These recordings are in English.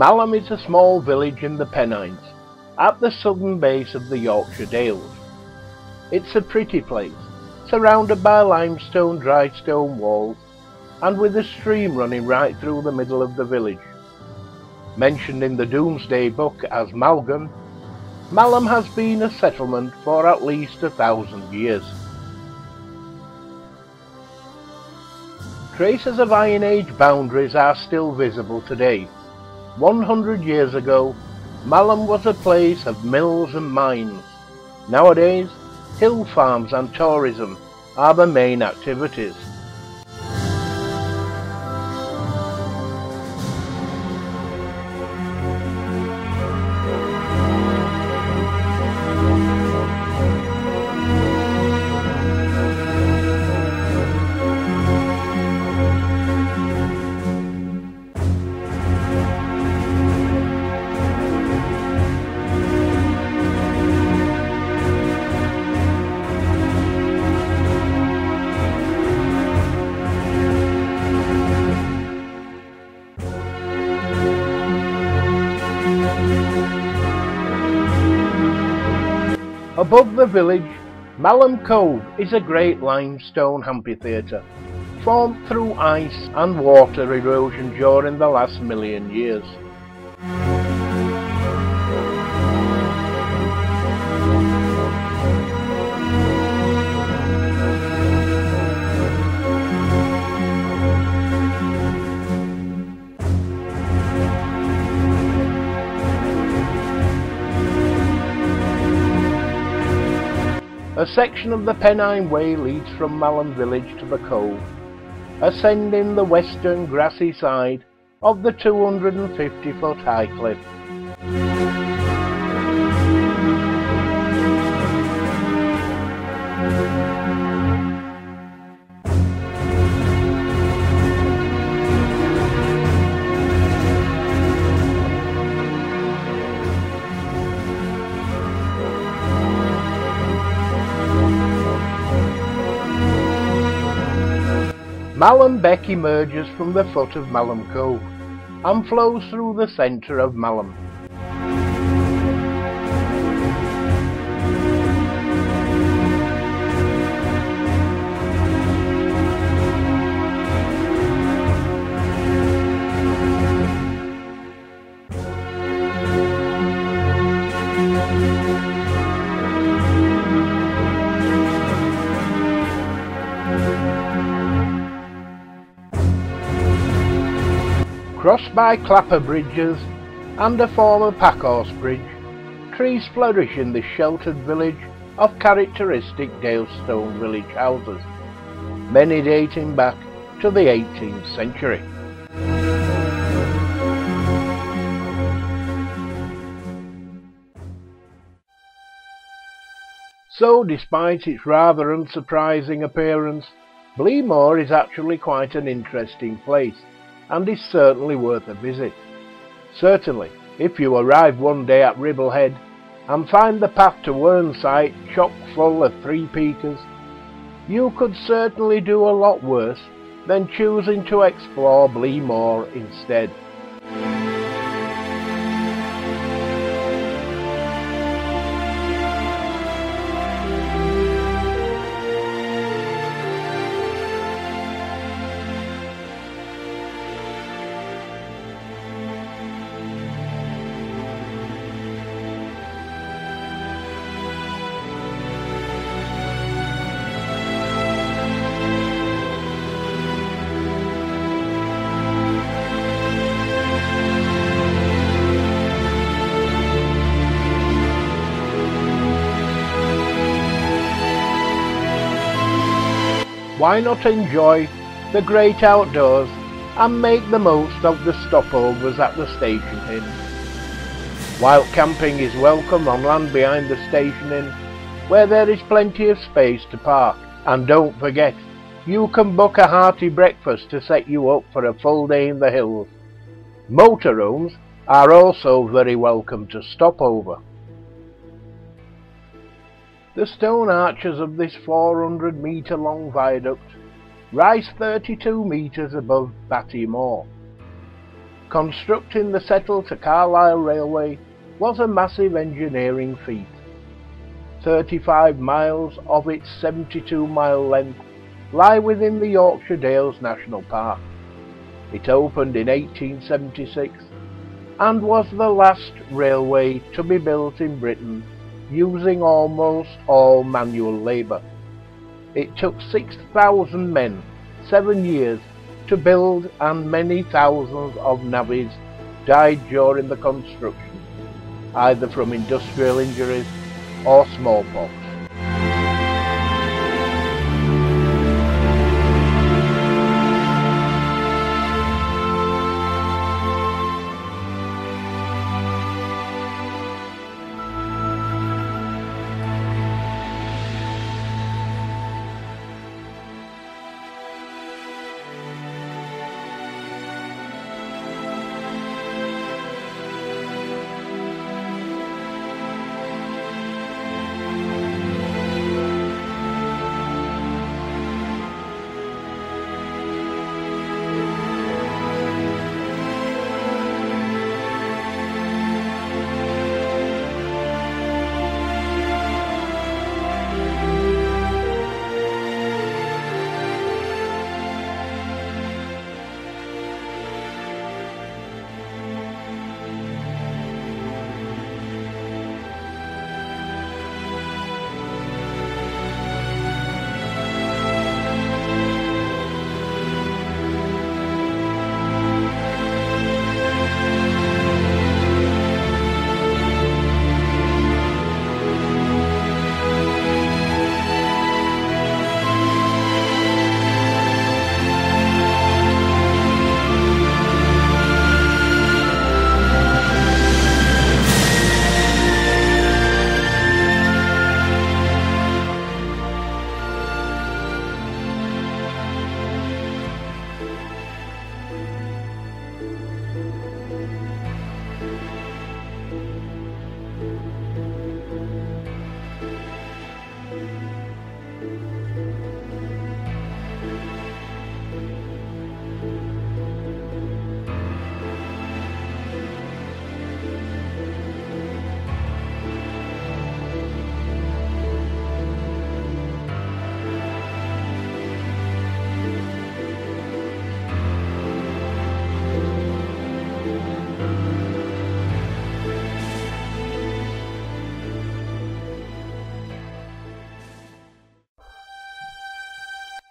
Malham is a small village in the Pennines, at the southern base of the Yorkshire Dales. It's a pretty place, surrounded by limestone dry stone walls, and with a stream running right through the middle of the village. Mentioned in the Domesday Book as Malham, Malham has been a settlement for at least 1,000 years. Traces of Iron Age boundaries are still visible today. 100 years ago, Malham was a place of mills and mines. Nowadays, hill farms and tourism are the main activities. Above the village, Malham Cove is a great limestone amphitheatre, formed through ice and water erosion during the last million years. A section of the Pennine Way leads from Malham village to the Cove, ascending the western grassy side of the 250-foot high cliff. Beck emerges from the foot of Malham Cove and flows through the centre of Malham. Crossed by clapper bridges and a former packhorse bridge, trees flourish in this sheltered village of characteristic Dalestone village houses, many dating back to the 18th century. So, despite its rather unsurprising appearance, Middlesmoor is actually quite an interesting place, and is certainly worth a visit. Certainly, if you arrive one day at Ribblehead and find the path to Whernside chock full of three-peakers, you could certainly do a lot worse than choosing to explore Middlesmoor instead. Why not enjoy the great outdoors and make the most of the stopovers at the station inn? While camping is welcome on land behind the station inn, where there is plenty of space to park. And don't forget, you can book a hearty breakfast to set you up for a full day in the hills. Motorhomes are also very welcome to stop over. The stone arches of this 400-metre long viaduct rise 32 metres above Batty Moor. Constructing the Settle to Carlisle Railway was a massive engineering feat. 35 miles of its 72-mile length lie within the Yorkshire Dales National Park. It opened in 1876 and was the last railway to be built in Britain using almost all manual labour. It took 6,000 men 7 years to build, and many thousands of navvies died during the construction, either from industrial injuries or smallpox.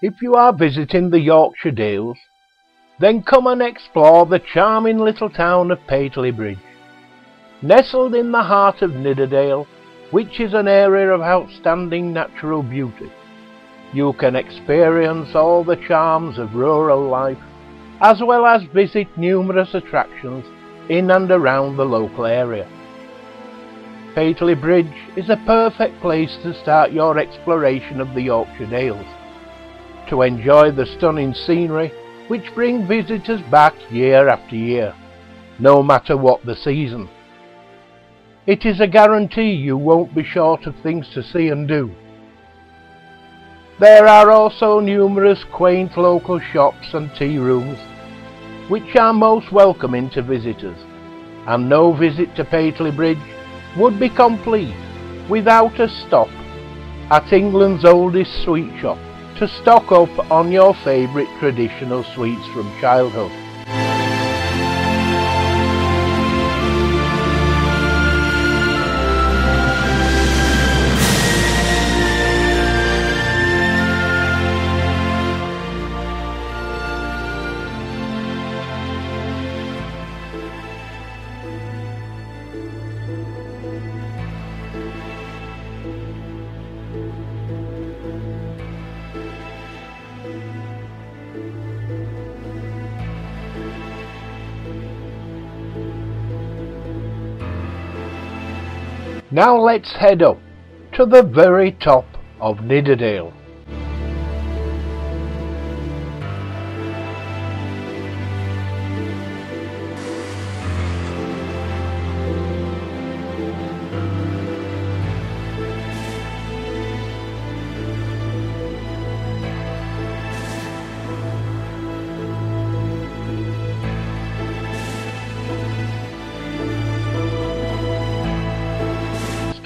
If you are visiting the Yorkshire Dales, then come and explore the charming little town of Pateley Bridge. Nestled in the heart of Nidderdale, which is an area of outstanding natural beauty, you can experience all the charms of rural life, as well as visit numerous attractions in and around the local area. Pateley Bridge is a perfect place to start your exploration of the Yorkshire Dales, to enjoy the stunning scenery which bring visitors back year after year, no matter what the season. It is a guarantee you won't be short of things to see and do. There are also numerous quaint local shops and tea rooms which are most welcoming to visitors, and no visit to Pateley Bridge would be complete without a stop at England's oldest sweet shop to stock up on your favourite traditional sweets from childhood. Now let's head up to the very top of Nidderdale.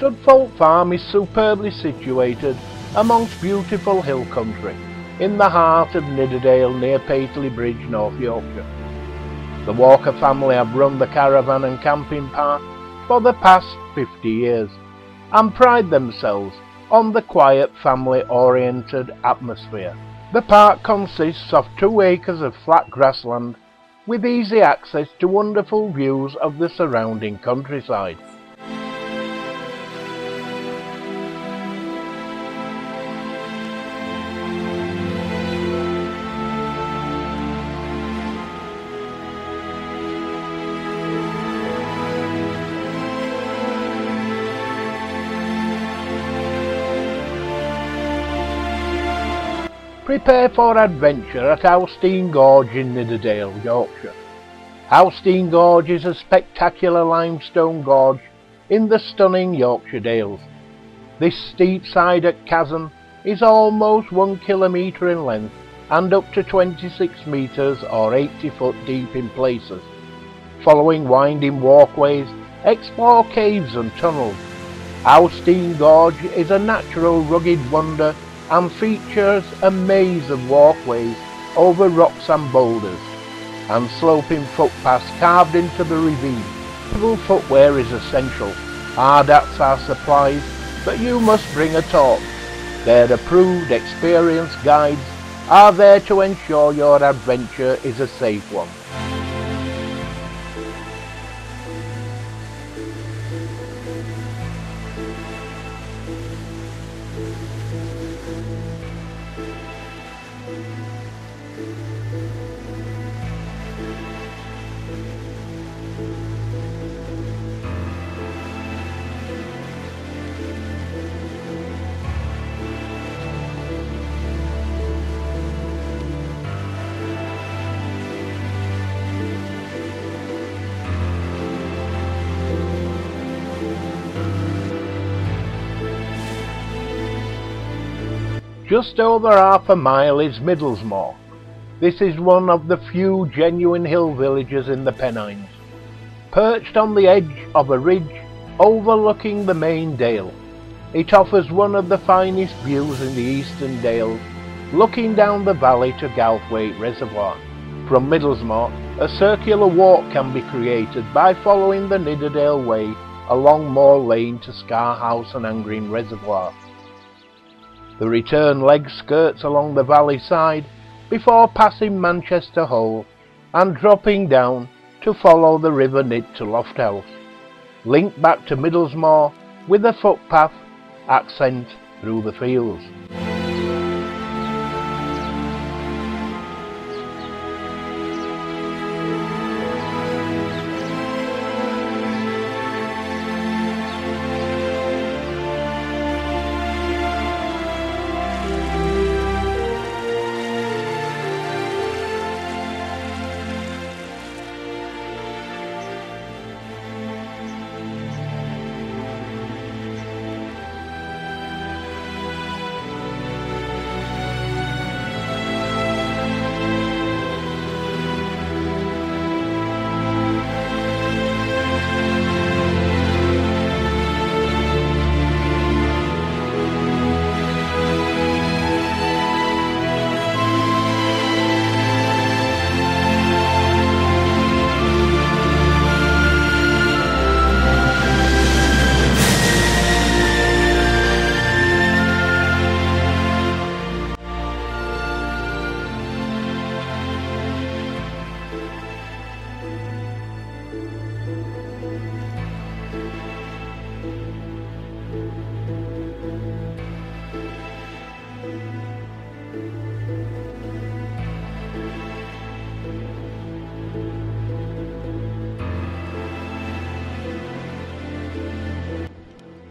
Studfold Farm is superbly situated amongst beautiful hill country in the heart of Nidderdale near Pateley Bridge, North Yorkshire. The Walker family have run the caravan and camping park for the past 50 years and pride themselves on the quiet family-oriented atmosphere. The park consists of 2 acres of flat grassland with easy access to wonderful views of the surrounding countryside. Prepare for adventure at Howstine Gorge in Nidderdale, Yorkshire. Howstine Gorge is a spectacular limestone gorge in the stunning Yorkshire Dales. This steep-sided chasm is almost 1 kilometre in length and up to 26 metres or 80 foot deep in places. Following winding walkways, explore caves and tunnels. Howstine Gorge is a natural rugged wonder and features a maze of walkways over rocks and boulders and sloping footpaths carved into the ravine. Suitable footwear is essential. Hard hats are supplied, but you must bring a torch. Their approved, experienced guides are there to ensure your adventure is a safe one. Just over half a mile is Middelsmor. This is one of the few genuine hill villages in the Pennines, perched on the edge of a ridge overlooking the main dale. It offers one of the finest views in the eastern Dales, looking down the valley to Garthwaite Reservoir. From Middlesmoor, a circular walk can be created by following the Nidderdale Way along Moor Lane to Scarhouse and Angram Reservoir. The return leg skirts along the valley side before passing Manchester Hole and dropping down to follow the River Nid to Lofthouse. Link back to Middlesmoor with a footpath accent through the fields.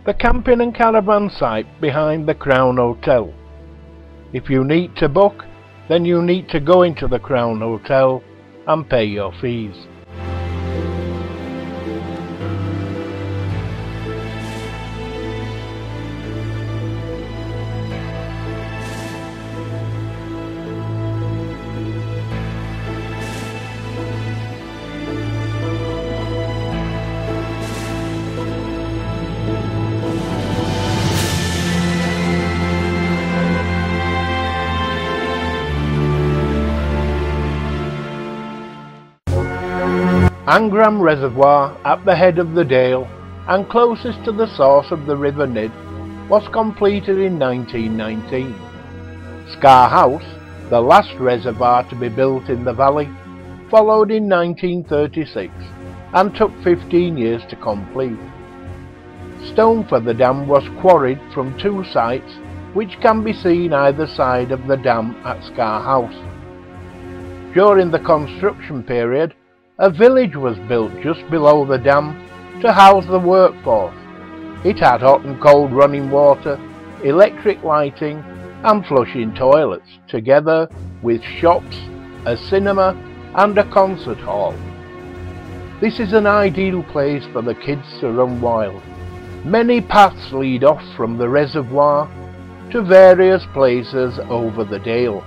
The camping and caravan site behind the Crown Hotel. If you need to book, then you need to go into the Crown Hotel and pay your fees. Angram Reservoir, at the head of the dale and closest to the source of the River Nid, was completed in 1919. Scar House, the last reservoir to be built in the valley, followed in 1936 and took 15 years to complete. Stone for the dam was quarried from 2 sites which can be seen either side of the dam at Scar House. During the construction period, a village was built just below the dam to house the workforce. It had hot and cold running water, electric lighting and flushing toilets, together with shops, a cinema and a concert hall. This is an ideal place for the kids to run wild. Many paths lead off from the reservoir to various places over the dale.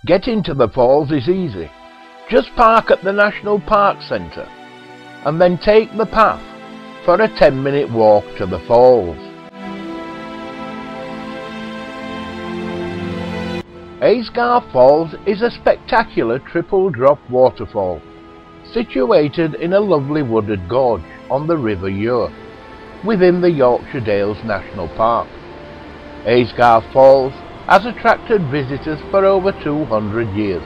Getting to the falls is easy. Just park at the National Park Centre and then take the path for a 10-minute walk to the falls. Aysgarth Falls is a spectacular triple drop waterfall situated in a lovely wooded gorge on the River Ure within the Yorkshire Dales National Park. Aysgarth Falls has attracted visitors for over 200 years.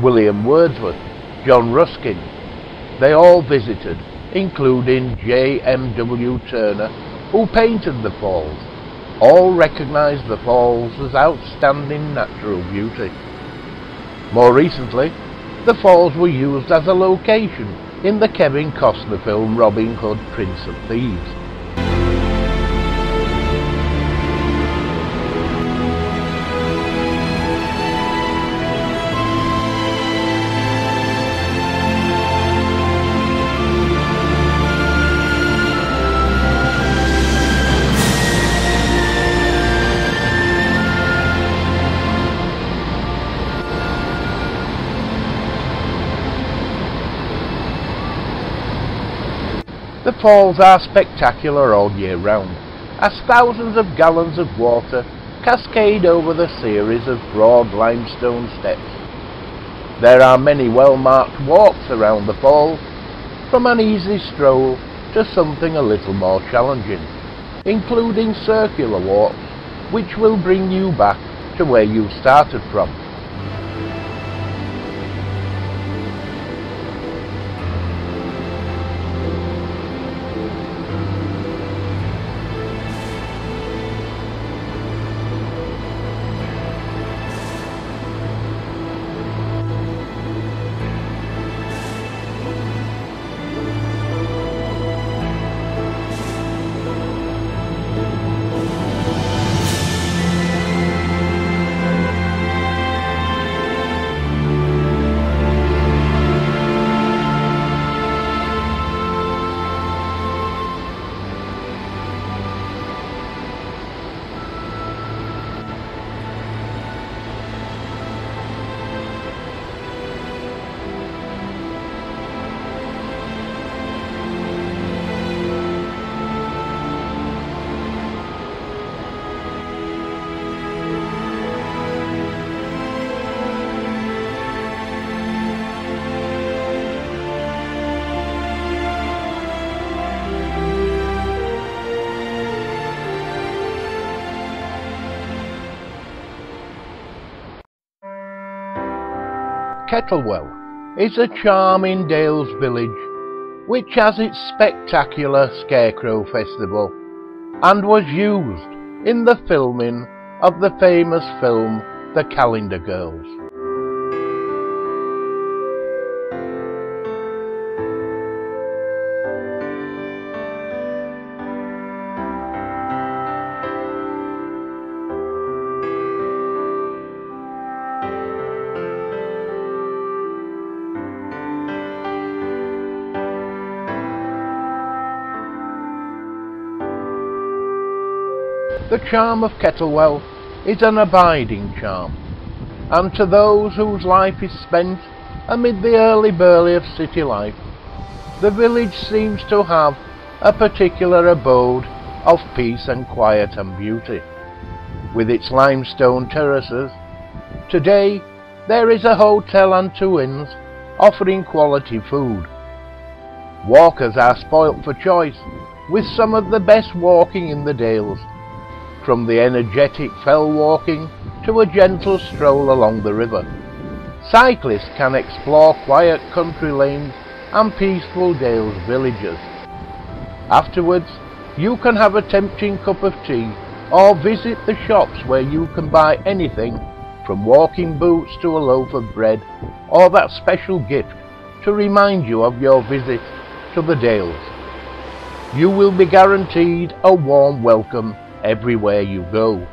William Wordsworth, John Ruskin, they all visited, including J.M.W. Turner, who painted the falls. All recognised the falls as outstanding natural beauty. More recently, the falls were used as a location in the Kevin Costner film Robin Hood, Prince of Thieves. The falls are spectacular all year round, as thousands of gallons of water cascade over the series of broad limestone steps. There are many well-marked walks around the falls, from an easy stroll to something a little more challenging, including circular walks, which will bring you back to where you started from. Kettlewell is a charming Dales village which has its spectacular Scarecrow Festival and was used in the filming of the famous film The Calendar Girls. The charm of Kettlewell is an abiding charm, and to those whose life is spent amid the hurly-burly of city life, the village seems to have a particular abode of peace and quiet and beauty. With its limestone terraces, today there is a hotel and 2 inns offering quality food. Walkers are spoilt for choice with some of the best walking in the Dales, from the energetic fell walking to a gentle stroll along the river. Cyclists can explore quiet country lanes and peaceful Dales villages. Afterwards, you can have a tempting cup of tea or visit the shops where you can buy anything from walking boots to a loaf of bread or that special gift to remind you of your visit to the Dales. You will be guaranteed a warm welcome everywhere you go.